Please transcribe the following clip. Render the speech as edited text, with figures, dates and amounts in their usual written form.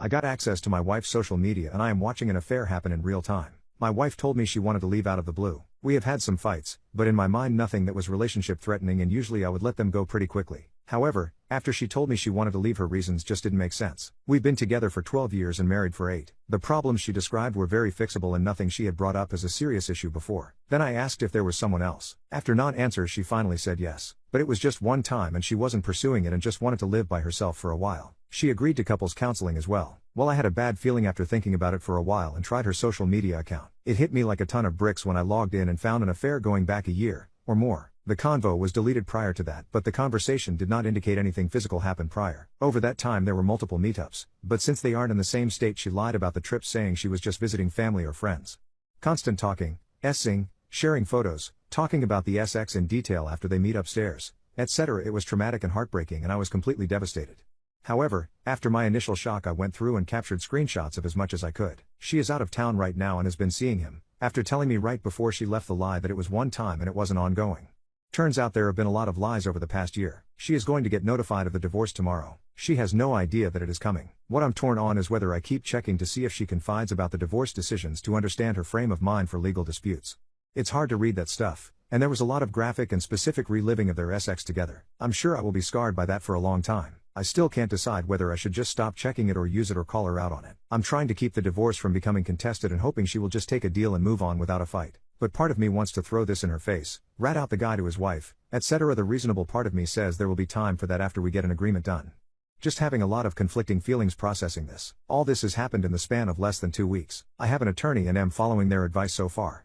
I got access to my wife's social media and I am watching an affair happen in real time. My wife told me she wanted to leave out of the blue. We have had some fights, but in my mind nothing that was relationship threatening, and usually I would let them go pretty quickly. However, after she told me she wanted to leave, her reasons just didn't make sense. We've been together for 12 years and married for 8. The problems she described were very fixable and nothing she had brought up as a serious issue before. Then I asked if there was someone else. After non-answers she finally said yes. But it was just one time and she wasn't pursuing it and just wanted to live by herself for a while. She agreed to couples counseling as well. Well, I had a bad feeling after thinking about it for a while and tried her social media account. It hit me like a ton of bricks when I logged in and found an affair going back a year, or more. The convo was deleted prior to that, but the conversation did not indicate anything physical happened prior. Over that time there were multiple meetups, but since they aren't in the same state, she lied about the trip, saying she was just visiting family or friends. Constant talking, essing, sharing photos, talking about the SX in detail after they meet upstairs, etc. It was traumatic and heartbreaking and I was completely devastated. However, after my initial shock I went through and captured screenshots of as much as I could. She is out of town right now and has been seeing him, after telling me right before she left the lie that it was one time and it wasn't ongoing. Turns out there have been a lot of lies over the past year. She is going to get notified of the divorce tomorrow. She has no idea that it is coming. What I'm torn on is whether I keep checking to see if she confides about the divorce decisions to understand her frame of mind for legal disputes. It's hard to read that stuff, and there was a lot of graphic and specific reliving of their SX together. I'm sure I will be scarred by that for a long time. I still can't decide whether I should just stop checking it or use it or call her out on it. I'm trying to keep the divorce from becoming contested and hoping she will just take a deal and move on without a fight. But part of me wants to throw this in her face, rat out the guy to his wife, etc. The reasonable part of me says there will be time for that after we get an agreement done. Just having a lot of conflicting feelings processing this. All this has happened in the span of less than 2 weeks. I have an attorney and am following their advice so far.